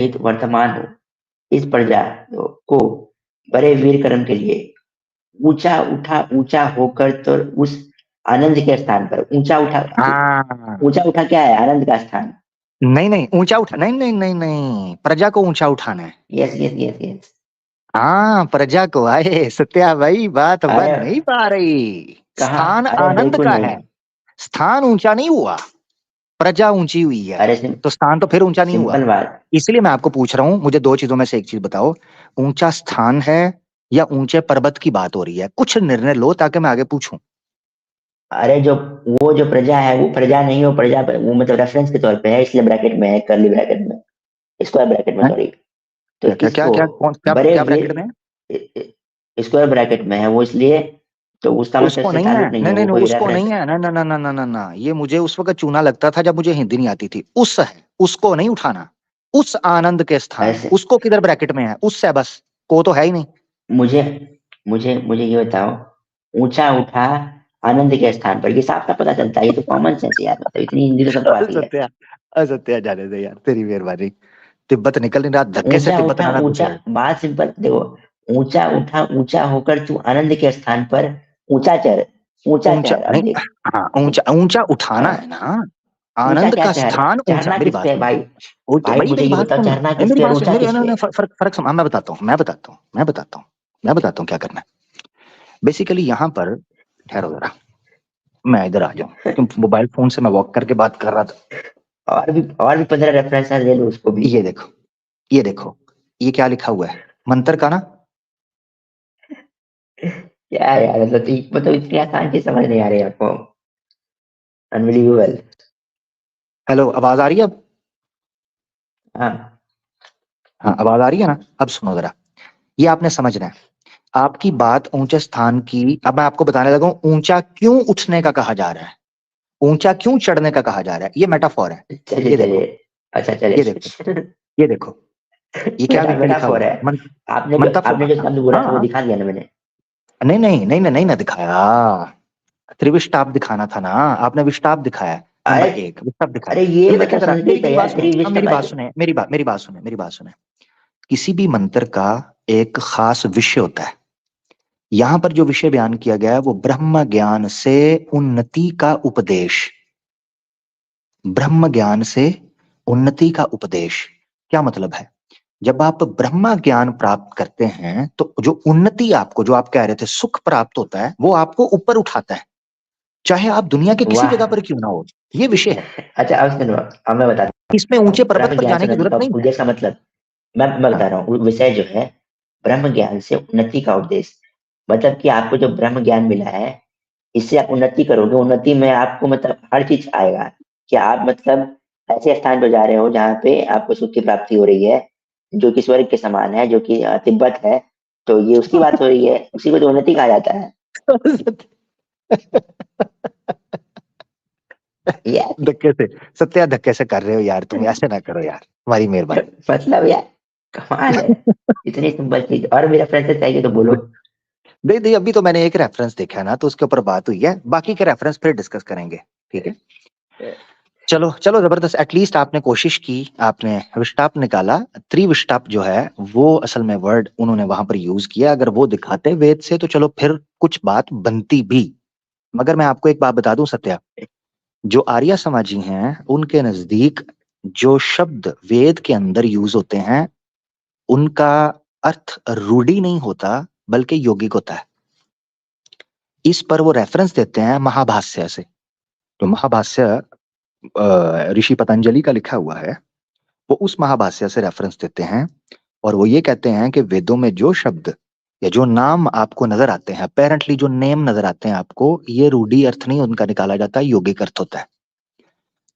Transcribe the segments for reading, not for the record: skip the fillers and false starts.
हित वर्तमान हो, इस प्रजा को बड़े वीर कर्म के लिए ऊंचा उठा, ऊंचा होकर तो उस आनंद के स्थान पर ऊंचा उठा। हाँ, ऊंचा उठा क्या है? आनंद का स्थान। नहीं नहीं, ऊंचा उठा, नहीं नहीं नहीं नहीं, प्रजा को ऊंचा उठाना है। Yes yes yes yes. हाँ, प्रजा को आए सत्या भाई, बात बन अरे नहीं पा रही। कहा, स्थान अरे आनंद बिल्कुल का नहीं। है, स्थान ऊंचा नहीं हुआ, प्रजा ऊंची हुई है, अरे तो स्थान तो फिर ऊंचा नहीं हुआ। सिंपल बात। इसलिए मैं आपको पूछ रहा हूँ, मुझे दो चीजों में से एक चीज बताओ, ऊंचा स्थान है या ऊंचे पर्वत की बात हो रही है? कुछ निर्णय लो ताकि मैं आगे पूछूं। अरे जो वो जो प्रजा है वो प्रजा नहीं, वो प्रजा वो मतलब रेफरेंस के तौर पे है, इसलिए ब्रैकेट में है, कर्ली ब्रैकेट में, स्क्वायर ब्रैकेट में, हैं? सॉरी। तो क्या क्या क्या किसको क्या कौन क्या बड़े क्या वीर, ब्रैकेट में? स्क्वायर ब्रैकेट में है वो, इसलिए तो उसका मतलब उसको से नहीं है, ताल्लुक नहीं नहीं है, नहीं वो नहीं, कोई उसको रेफरेंस नहीं है। है, ना ना ना ना ना ना ना, ये मुझे उस वक्त चूना लगता था जब मुझे हिंदी नहीं आती थी। उस है, उसको नहीं उठाना, उस आनंद के स्थान, ऐसे उसको किधर ब्रैकेट में है? उससे बस, को तो है ही नहीं। मुझे मुझे मुझे ये बताओ, ऊंचा उठा आनंद के स्थान पर, ये साफ साफ पता चलता है, ये तो कॉमन सेंस है यार, मतलब इतनी हिंदी तो सबको आती है। असत्या, असत्या जाने दे यार, तेरी मेहरबानी। तिब्बत निकल नहीं रहा, धक्के से ऊंचा तिब्बत उठा आना ऊंचा, दूसरा है। बात सिंपल देखो, ऊंचा उठा ऊंचा होकर तू आनंद के स्थान पर ऊंचा चढ़, ऊंचा ऊंचा चढ़, अब नहीं, देख। हाँ, ऊंचा ऊंचा उठाना है हाँ, ना, ऊंचा आनंद क्या का चढ़, स्थान ऊंचा। चढ़ना मेरी किस बात पे है सुन, भाई? भाई भाई मुझे मेरी ये बात बताओ, सुन, चढ़ना नहीं किस मेरी पे और बात सुन, ऊंचा मेरी किस नहीं पे? नहीं, फर्क फर्क मैं बताता हूँ, मैं बताता हूँ क्या करना है। बेसिकली यहाँ पर, ठहरो जरा, मैं इधर आ जाऊँ, तुम मोबाइल फोन से मैं वॉक करके बात कर रहा था। और भी 15 रेफरेंस ले लो उसको भी। ये देखो, ये देखो, ये क्या लिखा हुआ है, मंत्र का ना। क्या है यार, मतलब इतनी आसान चीज समझ नहीं आ रही आपको? अनबिलीवेबल। हेलो, आवाज आ रही है अब? हाँ हाँ, आवाज आ रही है ना? अब सुनो जरा, ये आपने समझना है। आपकी बात ऊंचे स्थान की, अब मैं आपको बताने लगा हूं ऊंचा क्यों उठने का कहा जा रहा है, ऊंचा क्यों चढ़ने का कहा जा रहा है। ये मेटाफोर है। चलिए ये देखो, चलिए। अच्छा ये देखो, चलिए। ये देखो, ये क्या बेटा करके बेटा लिखा फॉर हुआ है, है। आपने जो शब्द बोला था वो हाँ, दिखा दिया ना मैंने। नहीं नहीं नहीं नहीं नहीं ना दिखाया, त्रिविष्टाप दिखाना था ना, आपने विष्टाप दिखाया है। अरे नंबर एक विष्टाप दिखाया अरे है। ये ये देखिए मतलब जरा, मेरी संस्कृत है मेरी बात यार, सुने, अब त्रिविष्ट मेरी बात भाई। सुने, मेरी बात सुने, मेरी बात सुने। किसी भी मंत्र का एक खास विषय होता है। यहाँ पर जो विषय बयान किया गया है वो ब्रह्म ज्ञान से उन्नति का उपदेश, ब्रह्म ज्ञान से उन्नति का उपदेश। क्या मतलब है? जब आप ब्रह्म ज्ञान प्राप्त करते हैं तो जो उन्नति, आपको जो आप कह रहे थे सुख प्राप्त होता है, वो आपको ऊपर उठाता है, चाहे आप दुनिया के किसी वाह। जगह पर क्यों ना हो। ये विषय है, अच्छा अब सुनो, अब मैं बताता इसमें ऊंचे हूँ पर्वत ब्रह्म पर ज्ञान से जाने की उन्नति जरूरत का नहीं है। उद्देश्य का मतलब। मैं हाँ, बता रहा हूँ विषय जो है, ब्रह्म ज्ञान से उन्नति का उपदेश, मतलब कि आपको जो ब्रह्म ज्ञान मिला है, इससे आप उन्नति करोगे, उन्नति में आपको मतलब हर चीज आएगा, कि आप मतलब ऐसे स्थान पर जा रहे हो जहाँ पे आपको सुख की प्राप्ति हो रही है, जो कि स्वर्ग के समान है, जो कि तिब्बत है। तो ये उसकी बात हो रही है, उसी को तो उन्नति कहा जाता है। यार धक्के से, सत्या धक्के से कर रहे हो यार तुम, ऐसे ना करो यार, तुम्हारी मेहरबानी। मतलब यार कमाल है, इतनी सिंपल चीज, और भी रेफरेंसेस चाहिए तो बोलो। दे दे, अभी तो मैंने एक रेफरेंस देखा है ना, तो उसके ऊपर बात हुई है, बाकी के रेफरेंस फिर डिस्कस करेंगे, ठीक है? चलो चलो, जबरदस्त, एटलीस्ट आपने कोशिश की, आपने विष्टाप निकाला। त्रिविष्टाप जो है वो असल में वर्ड उन्होंने वहां पर यूज किया, अगर वो दिखाते वेद से तो चलो फिर कुछ बात बनती भी। मगर मैं आपको एक बात बता दूं सत्या, जो आर्य समाजी हैं उनके नजदीक जो शब्द वेद के अंदर यूज होते हैं उनका अर्थ रूढ़ी नहीं होता, बल्कि यौगिक होता है। इस पर वो रेफरेंस देते हैं महाभाष्य से। जो महाभाष्य ऋषि पतंजलि का लिखा हुआ है, वो उस महाभाष्य से रेफरेंस देते हैं, और वो ये कहते हैं कि वेदों में जो शब्द या जो नाम आपको नजर आते हैं, अपेरेंटली जो नेम नजर आते हैं आपको, ये रूढ़ी अर्थ नहीं उनका निकाला जाता, यौगिक अर्थ होता है।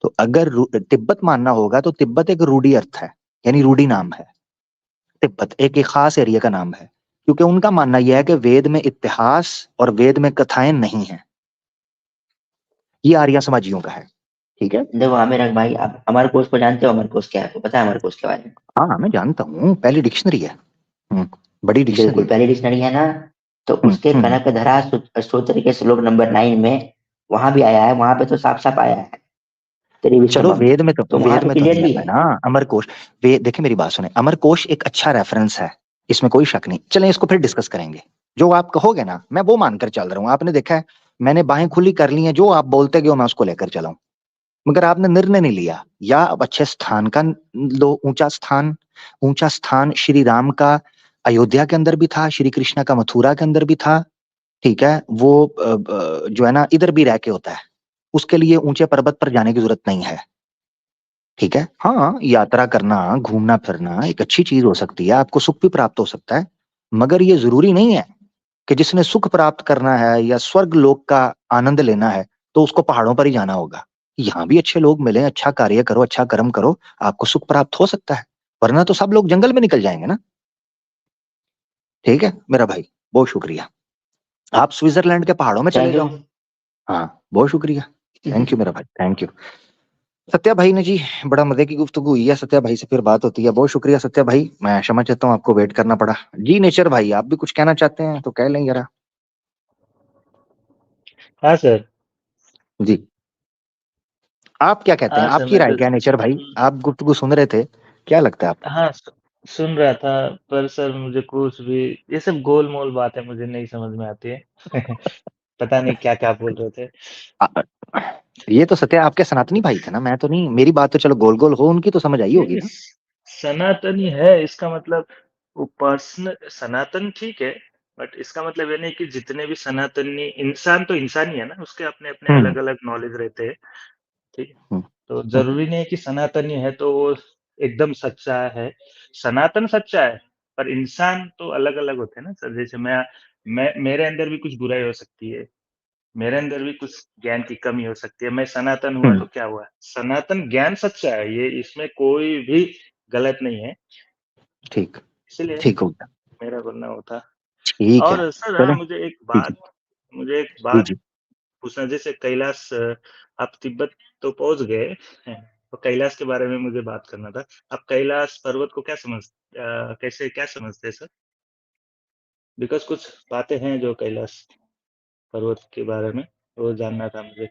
तो अगर तिब्बत मानना होगा तो तिब्बत एक रूढ़ी अर्थ है, यानी रूढ़ी नाम है। तिब्बत एक खास एरिया का नाम है, क्योंकि उनका मानना यह है कि वेद में इतिहास और वेद में कथाएं नहीं है। ये आर्य समाजियों का है, ठीक है? देखो आमिर भाई, आप अमर कोश को जानते हो? अमर कोश क्या है, आपको पता है अमर कोश के बारे में? हाँ हाँ, मैं जानता हूँ, पहली डिक्शनरी है। बड़ी डिक्शनरी बिल्कुल है। पहली डिक्शनरी है ना। तो उसके हम्म। कनकधरा स्तोत्र के श्लोक नंबर 9 में वहां भी आया है, वहां पे तो साफ साफ आया है चलो त्रिविक्रमम, तो वहां वेद पे में तो क्लियर नहीं भी आता है है। ना अमरकोश। वे देखिए मेरी बात सुने, अमरकोश एक अच्छा रेफरेंस है, इसमें कोई शक नहीं। चलें इसको फिर डिस्कस करेंगे। जो आप कहोगे ना मैं वो मानकर चल रहा हूँ। आपने देखा है मैंने बाहें खुली कर ली हैं, जो आप बोलते गए हो मैं उसको लेकर चलाऊं। मगर आपने निर्णय नहीं लिया। या अब अच्छे स्थान का लो, ऊंचा स्थान श्री राम का अयोध्या के अंदर भी था, श्री कृष्ण का मथुरा के अंदर भी था। ठीक है, वो जो है ना इधर भी रह के होता है। उसके लिए ऊंचे पर्वत पर जाने की जरूरत नहीं है। ठीक है, हाँ यात्रा करना घूमना फिरना एक अच्छी चीज हो सकती है, आपको सुख भी प्राप्त हो सकता है। मगर ये जरूरी नहीं है कि जिसने सुख प्राप्त करना है या स्वर्ग लोक का आनंद लेना है तो उसको पहाड़ों पर ही जाना होगा। यहाँ भी अच्छे लोग मिले, अच्छा कार्य करो, अच्छा कर्म करो, आपको सुख प्राप्त हो सकता है। वरना तो सब लोग जंगल में निकल जाएंगे ना। ठीक है मेरा भाई, बहुत शुक्रिया। आप स्विट्जरलैंड के पहाड़ों में चले थैंक यू। जाओ। हाँ बहुत शुक्रिया। थैंक यू मेरा भाई, थैंक यू। सत्या भाई ने जी, बड़ा मजे की गुफ्तगू हुई है। सत्या भाई से फिर बात होती है। बहुत शुक्रिया सत्या भाई, मैं क्षमा चाहता हूँ आपको वेट करना पड़ा। जी नेचर भाई, आप भी कुछ कहना चाहते हैं तो कह लें जरा। हाँ सर। जी, आप क्या कहते हैं, हाँ सर, आपकी मैं राय तो क्या नेचर भाई? आप गुफ्तगू सुन रहे थे, क्या लगता है आपको? हाँ, सुन रहा था, पर सर मुझे कुछ भी ये सब गोल-मोल बातें मुझे नहीं समझ में आती है। पता नहीं क्या-क्या बोल रहे थे। आ- ये तो सत्या आपके सनातनी भाई थे ना, मैं तो नहीं। मेरी बात तो चलो गोल गोल हो, उनकी तो समझ आई नहीं, होगी नहीं, ना। सनातनी है इसका मतलब वो पर्सनल सनातन ठीक है, बट इसका मतलब ये नहीं कि जितने भी सनातनी इंसान तो इंसान ही है ना, उसके अपने-अपने हम्म अलग-अलग नॉलेज रहते हैं, ठीक है? हम्म तो हम्म ज़रूरी नहीं है कि सनातनी है तो वो एकदम सच्चा है। सनातन सच्चा है, पर इंसान तो अलग-अलग होते हैं ना सर। जैसे मैं मेरे अंदर भी कुछ बुराई हो सकती है, मेरे अंदर भी कुछ ज्ञान की कमी हो सकती है। मैं सनातन हुआ हम्म, तो क्या हुआ? सनातन ज्ञान सच्चा है, ये इसमें कोई भी गलत नहीं है। ठीक, इसलिए ठीक हो गया। मेरा बोलना वो था। ठीक है, और सर हाँ, चलें। जी जी, मुझे एक जी बात जी। पूछना। जैसे कैलाश आप तिब्बत तो पहुँच गए हैं, तो कैलाश के बारे में मुझे बात करना था। आप कैलाश पर्वत को कैसे क्या समझते हैं सर? बिकॉज़ कुछ बातें हैं जो कैलाश पर्वत के बारे में, वो जानना था मुझे।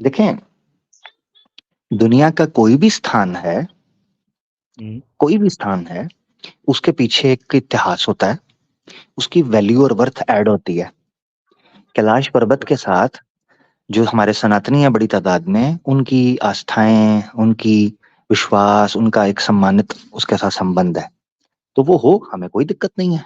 देखें, दुनिया का कोई भी स्थान है, हुँ, कोई भी स्थान है, उसके पीछे एक इतिहास होता है, उसकी वैल्यू और वर्थ ऐड होती है। कैलाश पर्वत के ओके, साथ जो हमारे सनातनी हैं बड़ी तादाद में, उनकी आस्थाएं, उनकी विश्वास, उनका एक सम्मानित उसके साथ संबंध है। तो वो हो, हमें कोई दिक्कत नहीं है।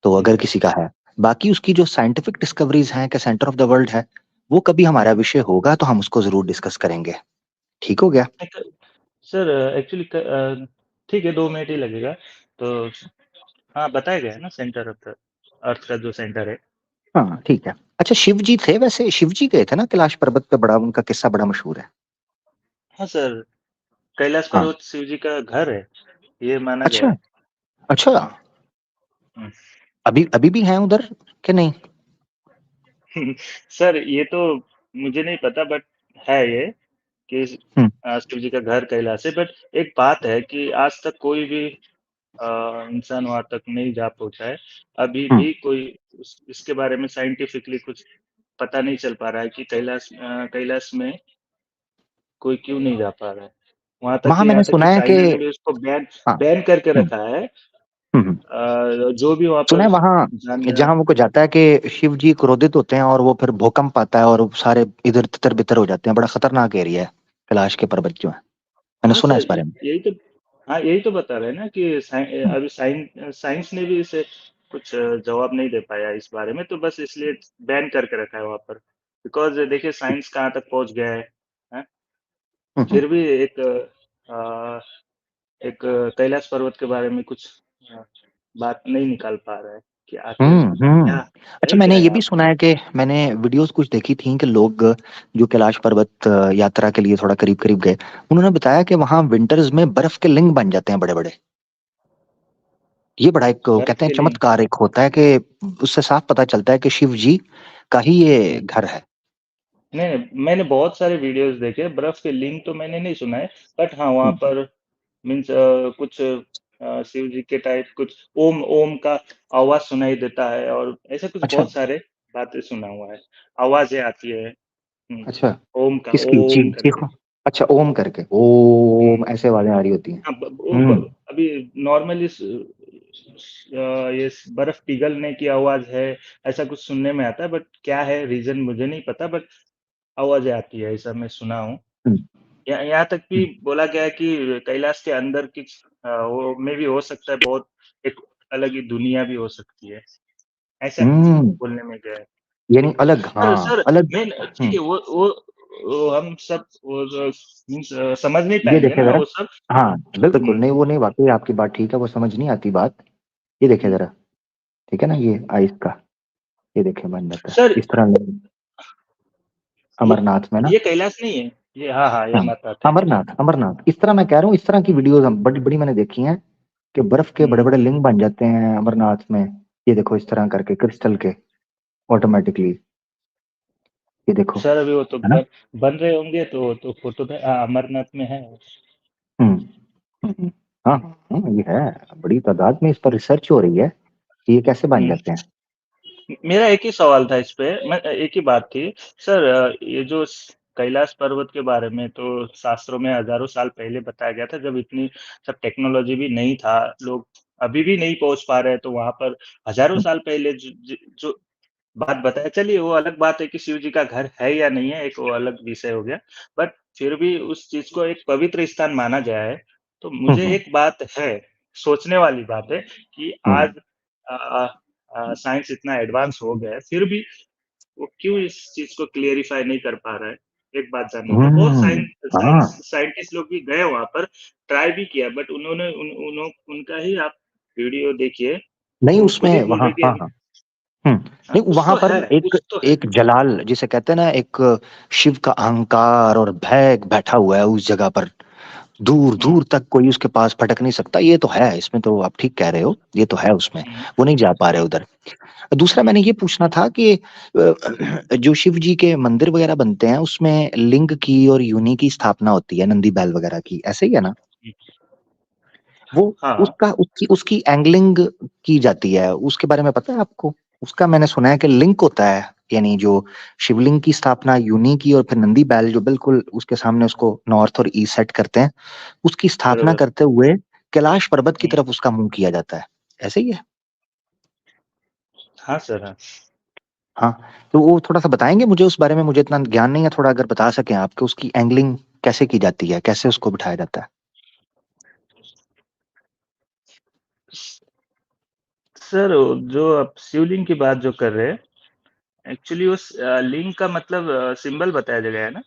तो ठीक अगर है। किसी का है, बाकी उसकी जो साइंटिफिक डिस्कवरीज हैं कि सेंटर ऑफ द वर्ल्ड है, वो कभी हमारा हुँ, विषय होगा तो हम उसको जरूर डिस्कस करेंगे। ठीक हो गया। एक सर एक्चुअली ठीक है 2 मिनट ही लगेगा। तो हाँ, बताया गया है ना सेंटर ऑफ़ द अर्थ का जो सेंटर है। हाँ ठीक है। अच्छा, शिव जी थे वैसे, शिव जी गए थे ना कैलाश पर्वत पे, बड़ा उनका किस्सा बड़ा मशहूर है। हाँ सर, कैलाश हाँ। पर्वत शिव जी का घर है, ये माना गया अच्छा, है। अच्छा। हुँ। अभी अभी भी हैं उधर कि नहीं? सर ये तो मुझे नहीं पता, बट है ये कि हम्म शिव जी का घर कैलाश है। बट एक बात है कि आज तक कोई भी इंसान वहाँ तक नहीं जा पहुँचा है। अभी हम्म भी कोई इसके बारे में साइंटिफिकली कुछ पता नहीं चल पा रहा है कि कैलाश में कोई क्यों नहीं जा पा रहा है। वहां मैंने यहाँ तक कि सुना है कि, चाइना ने भी उसको हाँ, बैन करके हम्म रखा है। हम्म, जो भी वहाँ सुना है पर वहां जाने जहां वो को जाता है कि शिव जी क्रोधित होते हैं और वो फिर भूकंप आता है और सारे इधर तितर बितर हो जाते हैं। बड़ा खतरनाक एरिया है कैलाश के पर्वत जो है। मैंने हाँ सुना है सर, इस बारे में। यही तो हाँ, यही तो बता रहे हैं ना कि हम्म अभी साइंस ने भी इसे कुछ जवाब नहीं दे पाया इस बारे में, तो बस इसलिए बैन करके रखा है वहाँ पर। बिकॉज़ देखिए साइंस कहाँ तक पहुँच गया है, हैं? हम्म फिर भी एक कैलाश पर्वत के बारे में कुछ अ, बात नहीं निकाल पा रहा है कि आखिर क्या अच्छा, है मैंने क्या ये यहाँ भी पर? सुना है कि मैंने वीडियोस कुछ देखी थी कि लोग जो कैलाश पर्वत यात्रा के लिए थोड़ा करीब करीब गए, उन्होंने बताया कि वहां विंटर्स में बर्फ के लिंग बन जाते हैं बड़े बड़े। ये बड़ा एक बर्फ कहते हैं के लिए चमत्कार एक होता है कि उससे साफ पता चलता है कि शिव जी का ही ये घर है। नहीं, नहीं, मैंने बहुत सारे वीडियोज़ देखे, बर्फ के लिंग तो मैंने नहीं सुना है, बट हाँ, वहाँ हम्म पर मीन्स कुछ शिव जी के टाइप कुछ ओम ओम का आवाज़ सुनाई देता है और ऐसे कुछ अच्छा। बहुत सारे बातें सुना हुआ है, आवाज़ें आती है। अच्छा, ओम का, किसकी? ओम करके। चीखों? अच्छा, ओम करके, ओम हम्म, ऐसे आवाजें आ रही होती हैं। हाँ, हम्म। अभी नॉर्मली ये बर्फ पिघलने की आवाज है, ऐसा कुछ सुनने में आता है, बट क्या है रीजन मुझे नहीं पता, बट आवाजें आती है, ऐसा मैं सुना हूँ। हम्म। यहाँ तक भी हम्म। बोला गया है कि कैलाश के अंदर की वो में भी हो सकता है, बहुत एक अलग ही दुनिया भी हो सकती है, ऐसा कुछ हम्म, बोलने में गया है। यानी अलग, सर हाँ सर अलग। मैं ठीक हम्म। है, वो हम सब वो जो मीन्स समझ नहीं ये पाएंगे देखे ना जरा। वो सब। हाँ बिल्कुल हम्म, नहीं, वो नहीं, वाकई आपकी बात ठीक है, वो समझ नहीं आती बात। ये देखे हम्म। जरा, ठीक है ना, ये आइस का, ये देखे बन जाता है सर इस तरह नहीं, वो अमरनाथ में ना। ये कैलाश नहीं है, ये हाँ हाँ ये हाँ, अमरनाथ है। अमरनाथ, अमरनाथ इस तरह मैं कह रहा हूँ, इस तरह की वीडियोस हम बड़ी बड़ी मैंने देखी हैं कि बर्फ के बड़े हम्म, बड़े लिंग बन जाते हैं अमरनाथ में। ये देखो इस तरह करके क्रिस्टल के, ऑटोमेटिकली, ये देखो, सर अभी वो तो है ना। बन रहे होंगे, तो फोटो में हाँ, अमरनाथ में है। हम्म। हम्म। हाँ ये है, बड़ी तादाद में इस पर रिसर्च हो रही है कि ये कैसे बन हम्म, जाते हैं। मेरा एक ही सवाल था इस पे, मैं एक ही बात थी सर, ये जो कैलाश पर्वत के बारे में तो शास्त्रों में हजारों साल पहले बताया गया था, जब इतनी सब टेक्नोलॉजी भी नहीं था, लोग अभी भी नहीं पहुंच पा रहे, तो वहां पर हजारों साल पहले जो बात बताया, चलिए वो अलग बात है कि शिव जी का घर है या नहीं है, एक वो अलग विषय हो गया, बट फिर भी उस चीज को एक पवित्र स्थान माना गया है। तो मुझे हम्म। एक बात है, सोचने वाली बात है कि हम्म। आज साइंस इतना एडवांस हो गया है, फिर भी वो क्यों इस चीज को क्लियरिफाई नहीं कर पा रहा है, एक बात जाननी थी। बहुत हाँ, साइंटिस्ट लोग भी गए वहां पर, ट्राई भी किया, बट उनका ही आप वीडियो देखिए, नहीं वो खुद ही उसमें बोल वहाँ, रहे कि हाँ हाँ। हम्म। नहीं कुछ वहां तो पर है, एक, कुछ तो है। एक जलाल जिसे कहते हैं ना, एक शिव का अहंकार और भय बैठा हुआ है उस जगह पर। दूर हुँ, दूर तक कोई उसके पास फटक नहीं सकता, ये तो है इसमें, तो आप ठीक कह रहे हो, ये तो है उसमें। हुँ, वो नहीं जा पा रहे उधर। दूसरा मैंने ये पूछना था कि जो शिव जी के मंदिर वगैरह बनते हैं उसमें लिंग की और योनि की स्थापना होती है, नंदी बैल वगैरह की, ऐसे ही है ना। हुँ, वो हाँ, उसका उसकी उसकी एंगलिंग की जाती है, उसके बारे में पता है आपको? उसका मैंने सुना है कि लिंक होता है, यानी जो शिवलिंग की स्थापना यूनी की और फिर नंदी बैल जो बिल्कुल उसके सामने उसको नॉर्थ और ईस्ट सेट करते हैं, उसकी स्थापना बरोबर। करते हुए कैलाश पर्वत की हुँ, तरफ उसका मुंह किया जाता है, ऐसे ही है। हाँ सर, हाँ। हाँ, तो वो थोड़ा सा बताएंगे मुझे उस बारे में, मुझे इतना ज्ञान नहीं है, थोड़ा अगर बता सकें आप कि उसकी एंगलिंग कैसे की जाती है, कैसे उसको बिठाया जाता है। सर जो आप शिवलिंग की बात जो कर रहे हैं, एक्चुअली उस लिंग का मतलब सिंबल बताया गया है ना?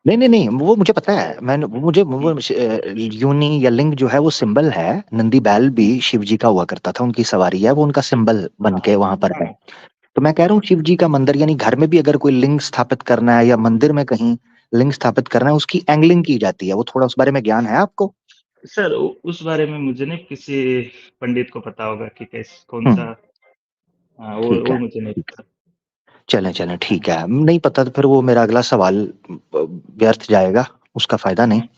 नहीं नहीं नहीं, वो मुझे पता है, मैंने वो मुझे हुँ, योनि या लिंग जो है वो सिंबल है। नंदी बैल भी हुँ, शिव जी का हुआ करता था, उनकी सवारी है, वो उनका सिंबल बन हाँ, के वहां पर है। हाँ। तो मैं कह रहा हूँ शिव जी का मंदिर, यानी घर में भी अगर कोई लिंग स्थापित करना है या मंदिर में कहीं लिंग स्थापित करना है, उसकी एंगलिंग की जाती है, वो थोड़ा उस बारे में ज्ञान है आपको? सर उस बारे में मुझे नहीं, किसी पंडित को पता होगा कि कैस हम्म। कौन-सा। हाँ, ठीक वो है, मुझे नहीं पता। चलें चलें, ठीक है, नहीं पता तो फिर वो मेरा अगला सवाल व्यर्थ जाएगा, उसका फायदा नहीं, हुँ,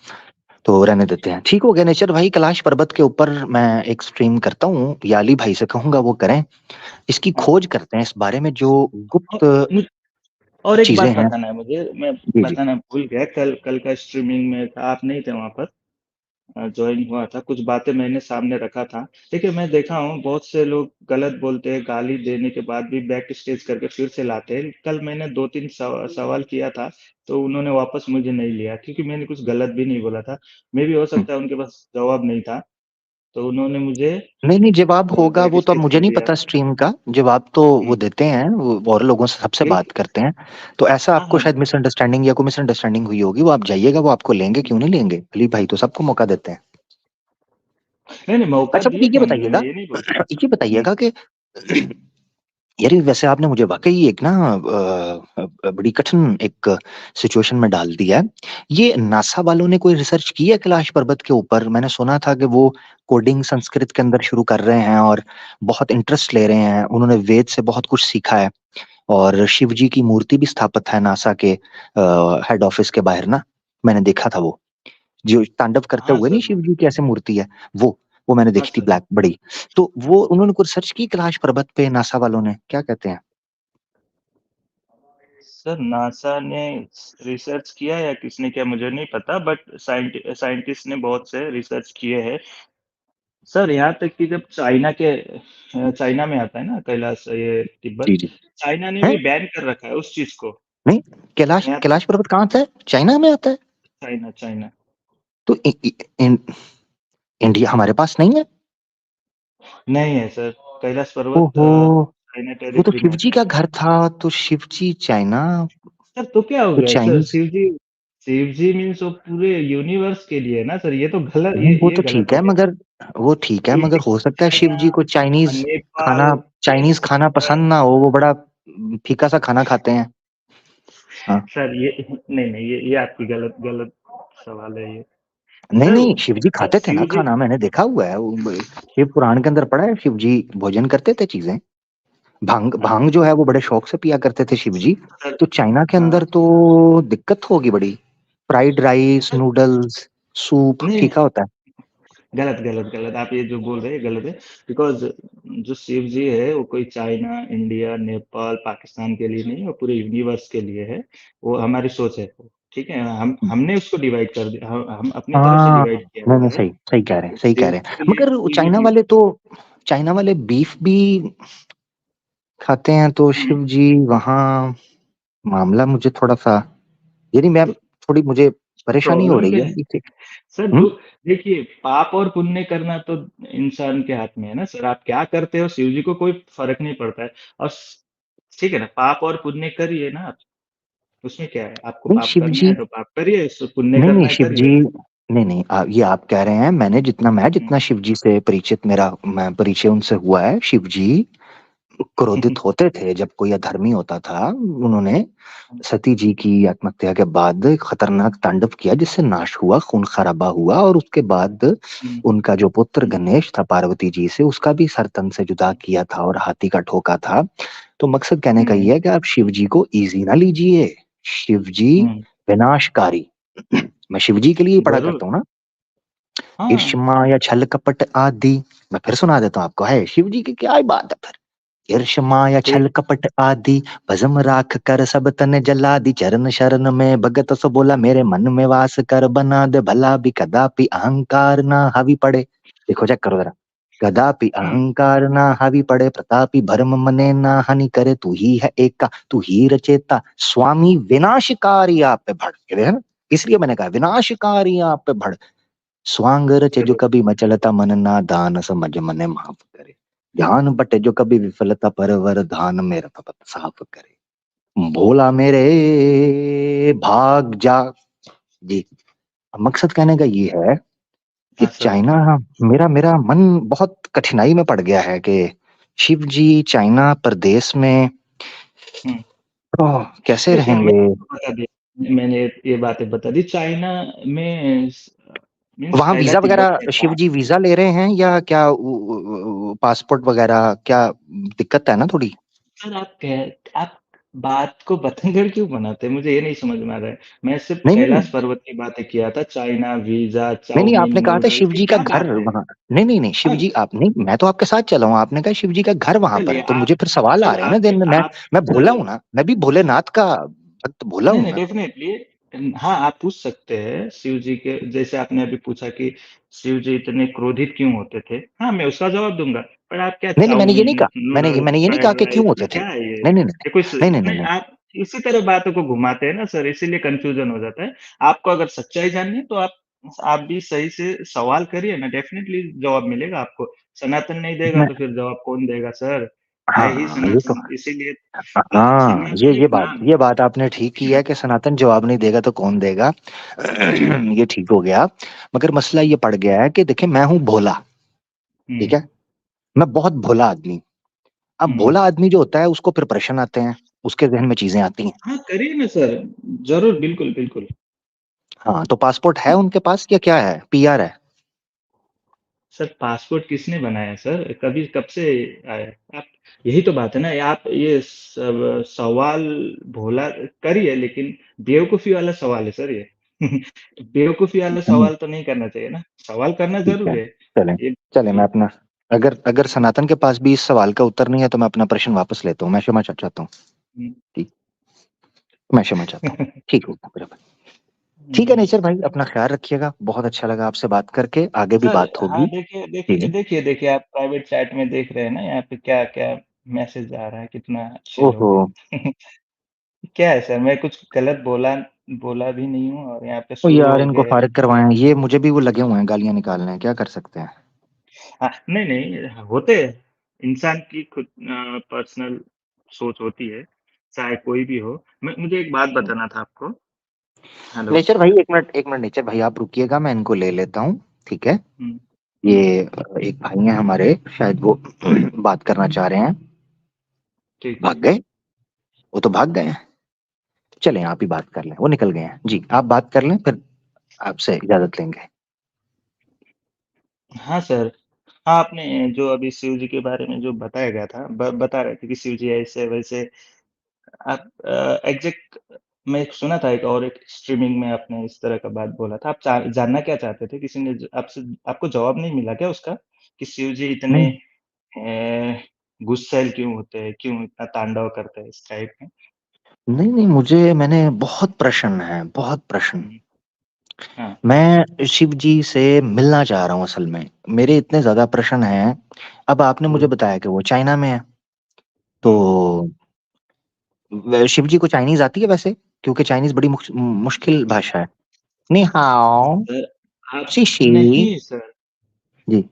तो रहने देते हैं। ठीक हो गया नेचर भाई, कैलाश पर्वत के ऊपर मैं एक स्ट्रीम करता हूँ, याली भाई से कहूंगा वो करें, इसकी हाँ। खोज करते हैं, इस बारे में जो और गुप्त मुझ और एक चीजें बात हैं। बताना है मुझे, मैं जी जी। बताना भूल गया, कल कल का स्ट्रीमिंग में था, आप नहीं थे वहाँ पर, जॉइन हुआ था, कुछ बातें मैंने सामने रखा था। देखिए मैं देखा हूँ बहुत से लोग गलत बोलते हैं, गाली देने के बाद भी बैक स्टेज करके फिर से लाते हैं। कल मैंने 2-3 सवाल किया था, तो उन्होंने वापस मुझे नहीं लिया, क्योंकि मैंने कुछ गलत भी नहीं बोला था। मे भी हो हम्म। सकता है उनके पास जवाब नहीं था, तो उन्होंने मुझे नहीं नहीं, जवाब होगा बैक वो तो, अब स्टेज मुझे कर नहीं दिया। पता स्ट्रीम का जवाब तो, वो हुँ, देते हैं वो और लोगों से सबसे बात नहीं, करते हैं। तो ऐसा हाँ, आपको हाँ। शायद मिसअंडरस्टैंडिंग या कोई मिसअंडरस्टैंडिंग हुई होगी, वो आप जाइएगा, वो आपको लेंगे, क्यों नहीं लेंगे, अली भाई तो सबको मौका देते हैं। नहीं, नहीं, मौका अच्छा, दिया ये था मुझे, मैं बताइएगा, ये नहीं बोल। ये हुँ, बताइएगा कि यार वैसे आपने मुझे वाकई एक ना बड़ी कठिन एक सिचुएशन में डाल दिया है। ये नासा वालों ने कोई रिसर्च की है कैलाश पर्वत के ऊपर? मैंने सुना था कि वो कोडिंग संस्कृत के अंदर शुरू कर रहे हैं और बहुत इंटरेस्ट ले रहे हैं, उन्होंने वेद से बहुत कुछ सीखा है, और शिव जी की मूर्ति भी स्थापित है नासा के हेड ऑफिस के बाहर ना। मैंने देखा था वो जो तांडव करते हाँ हुए, नहीं सर, शिव जी की ऐसे मूर्ति है, वो वो मैंने हाँ देखी थी सर। ब्लैक बड़ी। तो वो उन्होंने कुछ रिसर्च की कैलाश पर्वत पे नासा वालों ने, क्या कहते हैं? सर नासा ने रिसर्च किया या किसने किया मुझे नहीं पता, बट साइंटिस्ट ने बहुत से रिसर्च किए हैं सर। यहाँ तक कि जब चाइना में आता है ना कैलाश, ये तिब्बत, जी जी। चाइना ने है भी बैन कर रखा है उस चीज को। नहीं, कैलाश यहाँ कैलाश पर्वत कहाँ से है? चाइना में आता है? चाइना चाइना तो इंडिया हमारे पास नहीं है? नहीं है सर। कैलाश पर्वत ओहो, चाइना वो तो टेरिटरी में शिव जी आता है। का घर था। तो शिव जी चाइना, सर तो क्या हो तो गया सर, चाइनीज। शिव जी मीन्स वो पूरे यूनिवर्स के लिए है ना सर। ये तो गलत, नहीं, वो ये तो गलत ठीक हो है गया। मगर, वो ठीक है मगर इंडिया, हो सकता है शिव चाइना, जी को चाइनीज खाना, नेपाल, चाइनीज खाना पसंद ना हो, वो बड़ा फीका सा खाना खाते हैं। हाँ। सर ये नहीं नहीं, ये आपकी गलत गलत सवाल है ये। नहीं सर नहीं, शिव जी खाते थे ना शिव जी, खाना, मैंने देखा हुआ है शिव पुराण के अंदर पढ़ा है, शिव जी भोजन करते थे चीजें। भांग हाँ भांग जो है वो बड़े शौक से पिया करते थे शिव जी। सर, तो चाइना के हाँ अंदर तो दिक्कत होगी बड़ी। Fried rice, sir, noodles, soup नहीं फीका होता है। गलत गलत गलत, आप ये जो बोल रहे हैं गलत है। बिकॉज जो शिव जी है वो कोई चाइना, इंडिया, नेपाल, पाकिस्तान के लिए नहीं, वो पूरे यूनिवर्स के लिए है। वो हमारी सोच है। ठीक है, हमने उसको डिवाइड कर दिया, हम अपनी तरफ से हाँ, डिवाइड किया नहीं हुआ नहीं, है। सही सही कह रहे हैं, सही कह शिव रहे जी के हैं, लिए मगर कोई भी चाइना चीज। वाले तो, चाइना वाले बीफ भी खाते हैं, तो हम्म, शिव जी वहाँ मामला मुझे थोड़ा सा, यानी मैं, तो थोड़ी मुझे परेशानी हो प्रॉब्लम रही क्या है है इससे। सर? हम्म। जो देखिए, पाप और पुण्य करना तो इंसान के हाथ में है ना सर। आप क्या करते हो, शिव जी को कोई फर्क नहीं पड़ता है। और ठीक है ना, पाप और पुण्य करिए ना आप। उसमें क्या है, आपको नहीं पाप शिव करना जी, है तो पाप करिए, पुण्य नहीं नहीं करना है शिव जी, करिए। नहीं नहीं, ये आप कह रहे हैं, मैं हम्म, जितना शिव जी से परिचित, मेरा मैं परिचय उनसे हुआ है, शिव जी क्रोधित होते थे जब कोई अधर्मी होता था। उन्होंने सती जी की आत्महत्या के बाद खतरनाक तांडव किया, जिससे नाश हुआ, खून खराबा हुआ, और उसके बाद हम्म, उनका जो पुत्र हम्म, गणेश था पार्वती जी से, उसका भी सर तन से जुदा किया था और हाथी का ठोका था। तो मकसद कहने का हम्म, ये है कि आप शिव जी को इजी ना लीजिए। शिव जी हम्म, विनाशकारी। मैं शिव जी के लिए ही पढ़ा जरूर। करता हूँ ना, हाँ, ईर्ष्मा या छल कपट आदि। मैं फिर सुना देता हूँ आपको, है शिव जी की क्या ही बात है फिर। ईर्ष्मा या एक छल कपट आदि, भस्म राख कर सब तन जला दी, चरण शरण में भगत सो बोला, मेरे मन में वास कर बना दे, भला भी कदापि अहंकार ना हावी पड़े। देखो चेक करो जरा, कदापि हम्म, अहंकार ना हावी पड़े, प्रतापी भरम मने ना हानि करे, तू ही है एका, तू ही रचेता, स्वामी विनाशकारी आप पे भड़, ये देखा ना? इसलिए मैंने कहा विनाशकारी आप पे भड़, स्वांग रचे जो चलो, कभी मचलता मन ना, दान समझ मने माफ करे, ध्यान बटे जो कभी विफलता, पर वरदान मेरा पत साफ करे, भोला मेरे भाग जा। जी। मकसद कहने का ये है कि हाँ सर। चाइना, मेरा मेरा मन बहुत कठिनाई में पड़ गया है कि शिव जी चाइना प्रदेश में हम्म, कैसे देखिए हमें रहेंगे। बता दिया, मैंने ये बातें बता दी। चाइना में मीन्स वहां पहला वीजा तिब्बत वगैरह कहता शिव है। जी वीजा ले रहे हैं या क्या, पासपोर्ट वगैरह क्या, दिक्कत है ना थोड़ी। सर आप बात को बतंगड़ क्यों बनाते हैं, मुझे ये नहीं समझ में आ रहा है। मैं सिर्फ नहीं नहीं, कैलाश पर्वत की बातें किया था। चाइना, वीजा, नहीं नहीं, चाउमीन, आपने कहा था शिव नूडल्स, ये जी का क्या घर बात है? वहां। नहीं नहीं नहीं, शिव हाँ, जी आप नहीं, मैं तो आपके साथ चला हूँ, आपने कहा शिव जी का घर वहां पर चलिए है, तो आप, मुझे फिर सवाल आ चलो रहे हैं ना आप दिन में। आप मैं भोला सर, हूं ना, मैं भी भोलेनाथ का भक्त भोला नहीं हूं नहीं, ना। डेफिनेटली हाँ, आप पूछ सकते हैं शिव जी के। जैसे आपने अभी पूछा कि शिव जी इतने क्रोधित क्यों होते थे, हाँ मैं उसका जवाब दूंगा। पर आप क्या, नहीं नहीं, मैंने ये नहीं चाउमीन, कहा, नूडल्स, मैंने ये नहीं कहा फ्राइड कि क्यों राइस, होते थे। क्या है ये? नहीं नहीं नहीं, ये कोई नहीं नहीं नहीं, नहीं, नहीं। आप इसी तरह बातों को घुमाते हैं ना सर, इसीलिए कंफ्यूजन हो जाता है। आपको अगर सच्चाई जाननी है तो आप भी सही से सवाल करिए ना, डेफिनेटली जवाब मिलेगा आपको। सनातन नहीं देगा मैं, तो फिर जवाब कौन देगा सर? है ही हाँ ये तो, सनातन, इसीलिए हाँ सनातन एक नाम ये बात आपने ठीक की है कि सनातन जवाब नहीं देगा तो कौन देगा। ये ठीक हो गया। मगर मसला ये पड़ गया है कि देखिए, मैं हूं भोला, ठीक हम्म, है, मैं बहुत भोला आदमी। अब हम्म। भोला आदमी जो होता है उसको फिर प्रश्न आते हैं, उसके जहन में चीजें आती हैं। हाँ करिए ना सर, जरूर, बिल्कुल बिल्कुल। हाँ, तो पासपोर्ट है उनके पास या क्या है, पीआर है? सर पासपोर्ट किसने बनाया सर, कभी कब से आया आप? यही तो बात है ना, आप ये सब सवाल भोला करिए, लेकिन बेवकूफी वाला सवाल है सर ये। बेवकूफी वाला नहीं, सवाल तो नहीं करना चाहिए ना, सवाल करना ठीक है, जरूर है। चले ये चले, मैं तो अपना, अगर अगर सनातन के पास भी इस सवाल का उत्तर नहीं है तो मैं अपना प्रश्न वापस लेता हूँ, मैं क्षमा चाहता हूँ। ठीक। मैं क्षमा चाहता हूँ। ठीक होगा बराबर। ठीक है नेचर भाई, अपना ख्याल रखिएगा। बहुत अच्छा लगा आपसे बात करके, आगे भी सर बात हाँ, होगी। देखिए जी, देखिए जी। देखिए देखिए आप प्राइवेट चैट में देख रहे हैं ना यहाँ पे क्या-क्या मैसेज आ रहा है, कितना अच्छे लोग ओहो! हैं। क्या है सर, मैं कुछ गलत बोला बोला भी नहीं हूँ और यहाँ पे ओ शुरू यार हो इनको गए। फ़ारिग करवाएँ, ये मुझे भी वो लगे हुए हैं गालियाँ निकालने, क्या कर सकते हैं? हाँ, नहीं, नहीं होते हैं। इंसान की खुद पर्सनल सोच होती है, चाहे कोई भी हो। मैं मुझे एक बात बताना था आपको। हेलो। नेचर भाई 1 मिनट नेचर भाई आप रुकिएगा, मैं इनको ले लेता हूँ, ठीक है? हुँ, हुँ, ये एक भाई हैं हमारे, शायद वो बात करना चाह रहे हैं। ठीक है। भाग गए? वो तो भाग गए हैं। चलें आप ही बात कर लें, वो निकल गए हैं। जी, आप बात कर लें फिर आपसे इजाज़त लेंगे। हाँ सर। हाँ, आपने जो अभी शिव जी के बारे में जो बताया गया था, बता रहे थे कि शिव जी ऐसे-वैसे आप एग्ज़ैक्ट मैं एक सुना था एक स्ट्रीमिंग में आपने इस तरह का बात बोला था। आप जानना क्या चाहते थे? किसी ने ज आपसे आपको जवाब नहीं मिला क्या उसका? कि शिव जी इतने नहीं, गुस्सैल क्यों होते हैं? क्यों इतना तांडव करते हैं इस टाइप में? नहीं, मुझे मैंने बहुत प्रश्न हैं, बहुत प्रश्न। हुँ, हाँ, मैं शिव जी से मिलना चाह रहा हूँ असल में। मेरे इतने ज़्यादा प्रश्न हैं, अब आपने मुझे जी, बताया कि वो चाइना में है, तो हुँ। शिव जी को चाइनीज़ आती है वैसे? क्योंकि चाइनीज़ बड़ी मुश्किल भाषा है। नि हाओ, सर आप शिशि। नहीं सर। जी।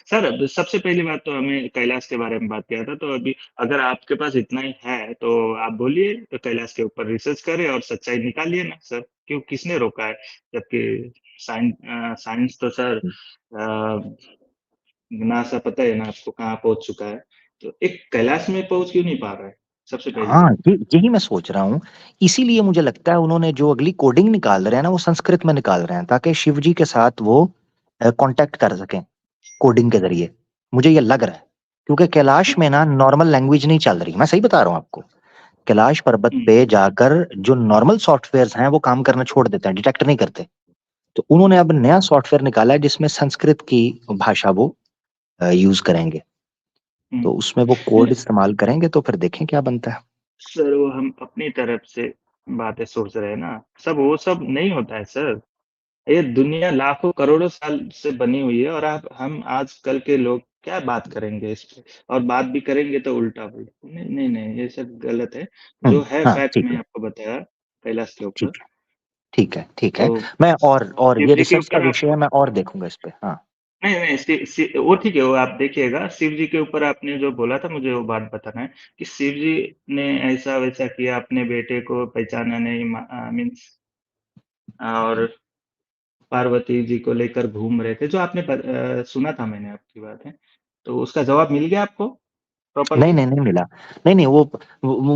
सर, अब सबसे पहली बात तो हमें कैलाश के बारे में बात किया था, तो अभी अगर आपके पास इतना ही है, तो आप बोलिए, तो कैलाश के ऊपर रिसर्च करें और सच्चाई निकालिए ना सर। क्यों किसने रोका है? जबकि साइंस तो सर नासा पता है ना आपको कहाँ पहुँच चुका है। तो एक कैलाश में पहुँच क्यों नहीं पा रहा है? सबसे पहली हाँ, बात। यही मैं सोच रहा हूँ। इसीलिए मुझे लगता है उन्होंने जो अगली कोडिंग निकाल रहे हैं ना, वो संस्कृत में निकाल रहे हैं ताकि शिव जी के साथ वो कॉन्टैक्ट कर सकें, कोडिंग के ज़रिए। मुझे ये लग रहा है, क्योंकि कैलाश में ना नॉर्मल लैंग्वेज नहीं चल रही। मैं सही बता रहा हूँ आपको। कैलाश पर्वत हुँ, पे जाकर जो नॉर्मल सॉफ्टवेयर्स हैं, वो काम करना छोड़ देते हैं, डिटेक्ट नहीं करते। तो उन्होंने अब नया सॉफ्टवेयर निकाला है जिसमें संस्कृत की भाषा वो यूज़ करेंगे। हुँ। तो उसमें वो नहीं, कोड इस्तेमाल करेंगे तो फिर देखें क्या बनता है। सर वो हम अपनी तरफ से बातें सोच रहे हैं ना। वो सब नहीं होता है सर। ये दुनिया लाखों करोड़ों साल से बनी हुई है और आप हम आजकल के लोग क्या बात करेंगे इस पे? और बात भी करेंगे तो उल्टा-पुल्टा। नहीं, नहीं, नहीं, ये सब गलत है। जो है हाँ, फैक्ट ठीक मैं है, आपको बताया कैलाश के ऊपर। ठीक है, ठीक है, ठीक है। तो मैं और शिव ये जी के रिसर्च का ऊपर आप विषय है, मैं और देखूँगा इस पे। हाँ, नहीं, नहीं शि शि वो ठीक है, वो आप देखिएगा। शिव जी के ऊपर आपने जो बोला था मुझे वो बात बताना है कि शिव जी ने ऐसा-वैसा किया, अपने बेटे को पहचाना नहीं मीन्स और पार्वती जी को लेकर घूम रहे थे, जो आपने सुना था मैंने आपकी बातें, तो उसका जवाब मिल गया आपको नहीं, प्रॉपर्ली? नहीं मिला। नहीं, वो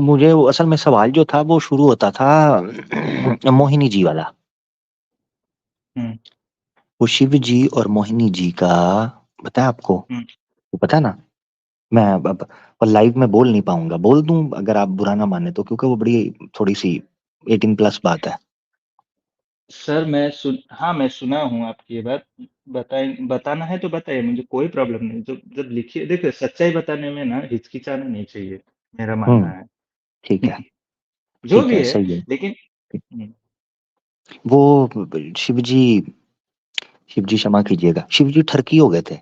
मुझे वो असल में सवाल जो था वो शुरू होता था मोहिनी जी वाला। हुँ, वो शिव जी और मोहिनी जी का पता है आपको? हुँ। वो पता है ना? मैं अब और लाइव में बोल नहीं पाऊँगा। बोल दूँ अगर आप बुरा ना माने तो क्योंकि वो बड़ी थोड़ी-सी 18 प्लस बात है। सर मैं सुना हूँ आपकी ये बात, बताना है तो बताइए, मुझे कोई प्रॉब्लम नहीं। जब लिखिए देखिए सच्चाई बताने में ना हिचकिचाना नहीं चाहिए, मेरा मानना हुँ, है। ठीक है, जो ठीक भी है, है, सही है। लेकिन हुँ, वो शिव जी क्षमा कीजिएगा, शिव जी ठरकी हो गए थे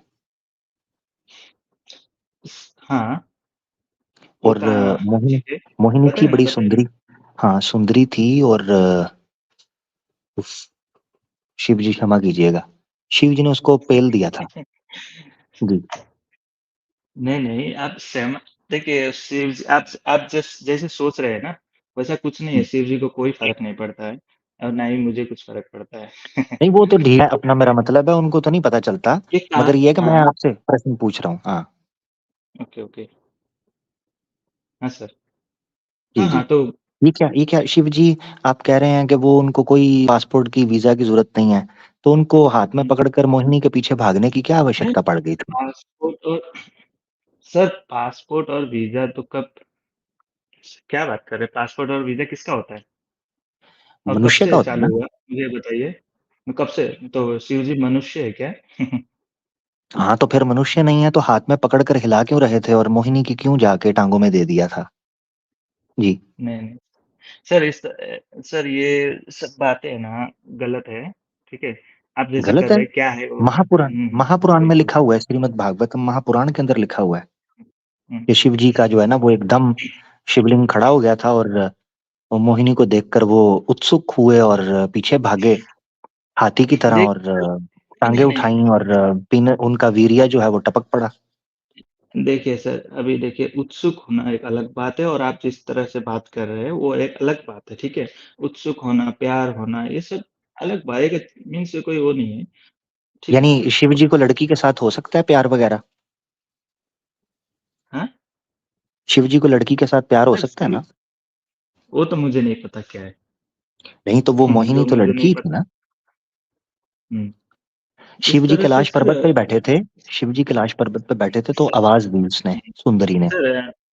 हाँ, वो और कहाँ मोहिनी ठीक है, मोहिनी थी बड़ी बताइए ना। सुंदरी। हाँ, सुंदरी थी और उफ, शिव जी क्षमा कीजिएगा। शिव जी ने उसको पेल दिया था। जी। नहीं, नहीं, आप देखिए शिव जी आप जैसे सोच रहे हैं ना, वैसा कुछ नहीं है, हुँ। शिव जी को कोई फ़र्क नहीं पड़ता है और ना ही मुझे कुछ फ़र्क पड़ता है। नहीं वो तो ढीला है अपना मेरा मतलब है उनको तो नहीं पता चलता, ये कहा मगर ये है कि मैं हाँ, आपसे प्रश्न पूछ रहा हूँ। हाँ, ओके, ओके। हाँ, सर। जी, हाँ, जी। हाँ, तो ये क्या शिव जी आप कह रहे हैं कि वो उनको कोई पासपोर्ट की, वीज़ा की ज़रूरत नहीं है, तो उनको हाथ में हुँ, पकड़कर मोहिनी के पीछे भागने की क्या नहीं आवश्यकता पड़ गई थी? पासपोर्ट और सर पासपोर्ट और वीज़ा तो कब क्या बात कर रहे हैं? पासपोर्ट और वीज़ा किसका होता है? और कब मनुष्य का से होता है चालू ना? हुआ? मुझे बताइए। कब से? तो शिव जी मनुष्य है क्या? हाँ, तो फिर मनुष्य नहीं है तो हाथ में पकड़ कर हिला क्यों रहे थे और मोहिनी की क्यों जाके टाँगों में दे दिया था? जी। नहीं, नहीं। सर ये सब बातें ना गलत है, ठीक है? आप जैसे गलत कर है? रहे हैं, क्या है वो महापुराण महापुराण में बिल्कुल। लिखा हुआ है, श्रीमद् भागवतम महापुराण के अंदर लिखा हुआ है हुँ, कि शिव जी का जो है ना वो एकदम शिवलिंग खड़ा हो गया था, और वो मोहिनी को देखकर वो उत्सुक हुए और पीछे भागे हाथी की तरह, देख और नहीं, टांगे नहीं, उठाई और पीने उनका वीर्य जो है वो टपक पड़ा। देखिए सर, अभी देखिए उत्सुक होना एक अलग बात है और आप जिस तरह से बात कर रहे हैं, वो एक अलग बात है, ठीक है? उत्सुक होना, प्यार होना, ये सब अलग बात है, मीन्स कोई वो नहीं है, ठीक है? यानी शिव जी को लड़की के साथ हो सकता है प्यार वगैरह? हाँ? शिव जी को लड़की के साथ प्यार हो सर सकता है शिव ना? वो तो मुझे नहीं पता क्या है। नहीं तो वो मोहिनी जो तो मुझे लड़की नहीं ही थी पता ना? हुँ, शिव इस जी तरह से कैलाश सर पर्वत पे बैठे थे। शिव जी कैलाश पर्वत पे बैठे थे तो आवाज दी उसने, सुंदरी ने, सर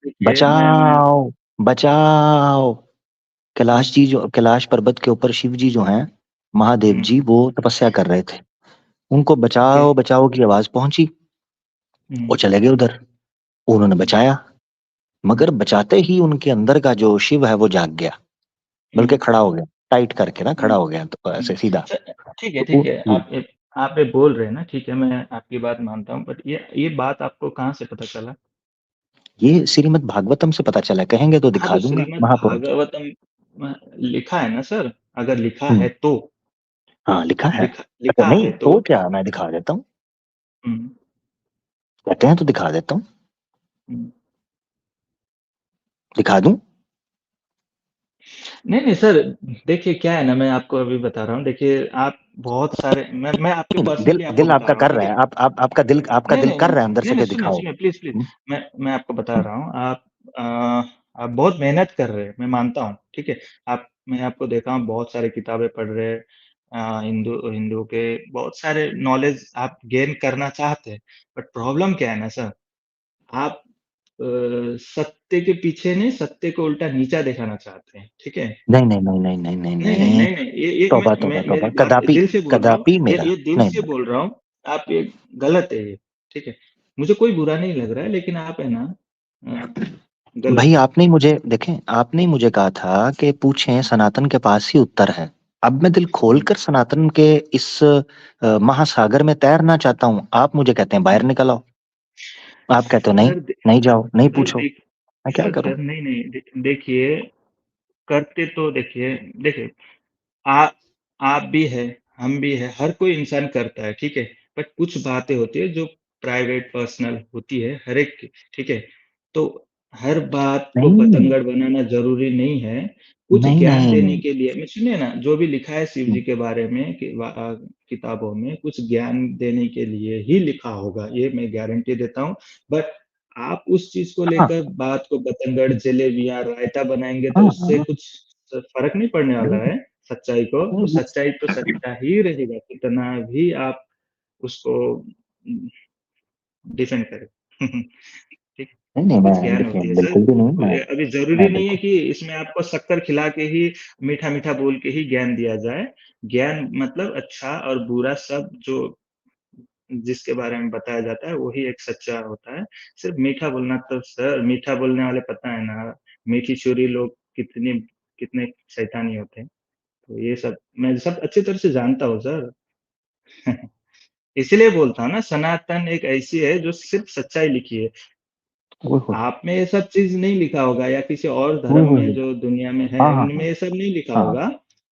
देखिए मैं बचाओ, बचाओ। कैलाश पर्वत के ऊपर शिव जी जो हैं, महादेव हुँ, जी, वो तपस्या कर रहे थे। उनको ओके। बचाओ बचाओ की आवाज पहुंची, हुँ, वो चले गए उधर, उन्होंने हुँ, बचाया। हुँ, मगर बचाते ही उनके अंदर का जो शिव है वो जाग गया, हुँ, बल्कि खड़ा हो गया, टाइट करके ना हुँ, खड़ा हो गया, तो हुँ। ऐसे सीधा। ठीक है, जी। आप ये बोल रहे हैं ना, ठीक है, मैं आपकी बात मानता हूँ, बट ये बात आपको कहाँ से पता चला? ये श्रीमद् भागवतम से पता चला, कहेंगे तो हाँ, दिखा तो दूंगा श्रीमद् महापुराण। भागवतम में लिखा है ना सर, अगर लिखा है हम्म। तो, हाँ लिखा है। अगर लिखा नहीं है तो तो क्या, मैं दिखा देता हूँ, हुँ, कहते हैं तो दिखा देता हूँ, हुँ। दिखा दूं। नहीं, नहीं सर, देखिए क्या है ना, मैं आपको अभी बता रहा हूँ, देखिए आप बहुत सारे मैं आपके नहीं, दिल पर्सनली आपको दिल बता आपका रहा हूँ, कर ठीक रहा है? है, आप आपका नहीं, दिल नहीं, कर रहा है अंदर नहीं, से नहीं, कि सुनिए, दिखाओ। सुनिए, प्लीज़, प्लीज़, हम्म, मैं आपको बता हम्म। रहा हूँ, आप बहुत मेहनत कर रहे हैं, मैं मानता हूँ, ठीक है? मैं आपको देखा हूँ, बहुत सारी किताबें पढ़ रहे हैं, हिंदू हिंदू के बहुत सारे नॉलेज आप गेन करना चाहते हैं, बट प्रॉब्लम क्या है ना सर, आप सत्य के पीछे नहीं, सत्य को उल्टा नीचा दिखाना चाहते हैं, ठीक है? नहीं नहीं नहीं नहीं नहीं नहीं नहीं, नहीं, नहीं। नहीं, नहीं, ये तौबा मैं तौबा मेरी तौबा, बात कदापि दिल से बोल रहा हूँ, कदापि मेरा ये दिल नहीं से बोला। बोल रहा हूँ, आप ये गलत है ये, ठीक है? मुझे कोई बुरा नहीं लग रहा है, लेकिन आप है ना अ, गलत भाई है। आपने ही मुझे देखें, आपने ही मुझे कहा था कि पूछें, सनातन के पास ही उत्तर है। अब मैं दिल हुँ, खोलकर सनातन के इस महासागर में तैरना चाहता हूँ, आप मुझे कहते हैं बाहर हुँ। निकल आओ। आप कहते हो नहीं, सर दे नहीं जाओ, नहीं सर पूछो। देख मैं क्या करूं? सर नहीं, नहीं, देखिए करते तो देखिए आ आप भी हैं, हम भी हैं, हर कोई इंसान करता है, ठीक है? बट कुछ बातें होती है जो प्राइवेट पर्सनल होती है हर एक की, ठीक है? तो हर बात को नहीं बतंगड़ बनाना ज़रूरी नहीं है। कुछ नहीं ज्ञान देने नहीं। के लिए मैं सुनिए ना, जो भी लिखा है शिव जी के बारे में किताबों में कुछ ज्ञान देने के लिए ही लिखा होगा, ये मैं गारंटी देता हूँ। बट आप उस चीज़ को हाँ लेकर बात को बतंगड़, जलेबियाँ, रायता बनाएँगे तो हाँ उससे हाँ। कुछ फ़र्क नहीं पड़ने वाला नहीं, है। सच्चाई को, वो नहीं, सच्चाई तो सच्चा ही रहेगा, कितना भी आप उसको डिफेंड करें। ठीक है? नहीं नहीं, कुछ मैं ज्ञान देखिए होती है सर, बिल्कुल भी नहीं, अभी ज़रूरी मैं नहीं है बिल्कुल। कि इसमें आपको शक्कर खिला के ही, मीठा-मीठा बोल के ही ज्ञान दिया जाए। ज्ञान मतलब अच्छा और बुरा सब जो जिसके बारे में बताया जाता है, वही एक सच्चा होता है। सिर्फ़ मीठा बोलना तो सर मीठा बोलने वाले पता है ना, मीठी छुरी लोग कितने शैतानी होते हैं। तो ये सब मैं सब अच्छी तरह से जानता हूँ सर। इसीलिए बोलता हूँ ना, सनातन एक ऐसी है जो सिर्फ़ सच्चाई लिखी है। ओए होए, आप में ये सब चीज़ नहीं लिखा होगा या किसी और ओए धर्म होए में होए। जो दुनिया में है, हाँ हाँ उनमें हाँ ये सब नहीं लिखा हाँ होगा।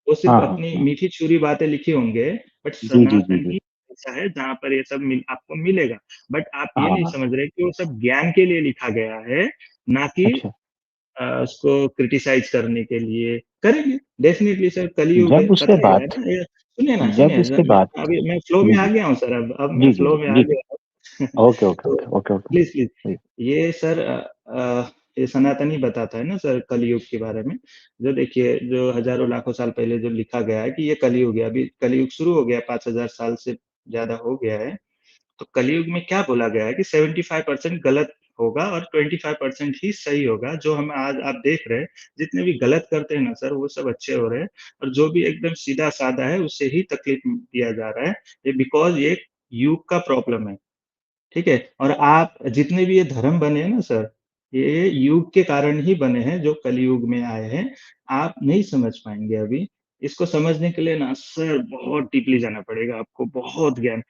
वो सिर्फ़ हाँ हाँ अपनी हाँ। मीठी-छुरी बातें लिखे होंगे, बट जी जी जी सनातन जी। ही ऐसा है जहाँ पर ये सब आपको मिलेगा। बट आप हाँ ये नहीं हाँ। समझ रहे कि वो सब ज्ञान के लिए लिखा गया है, ना कि अच्छा, उसको क्रिटिसाइज़ करने के लिए। करेंगे, डेफ़िनिटली सर, कलयुग है, जब उसके पता ही है बाद, ना ये सुनिए ना, जब सुनिए उसके बाद, अभी मैं फ्लो जी में आ जी गया हूँ सर, अब मैं जी जी फ्लो जी में आ जी जी। गया हूँ। ओके ओके तो okay okay okay. Please, please जी। ये सर ये सनातन ही बताता है ना सर कलयुग के बारे में। जो देखिए, जो हज़ारों लाखों साल पहले जो लिखा गया है कि ये कलयुग है, अभी कलयुग शुरू हो गया, 5000 साल से ज़्यादा हो गया है। तो कलयुग में क्या बोला गया है कि 75% गलत होगा और 25% ही सही होगा। जो हम आज आप देख रहे हैं, जितने भी गलत करते हैं ना सर, वो सब अच्छे हो रहे हैं और जो भी एकदम सीधा-साधा है, उसे ही तकलीफ दिया जा रहा है। ये बिकॉज़ ये युग का प्रॉब्लम है, ठीक है? और आप जितने भी ये धर्म बने हैं ना सर, ये युग के कारण ही बने हैं, जो कलयुग में आए हैं। आप नहीं समझ पाएँगे अभी। इसको समझने के लिए ना सर बहुत डीपली जाना पड़ेगा आपको, बहुत ज्ञान।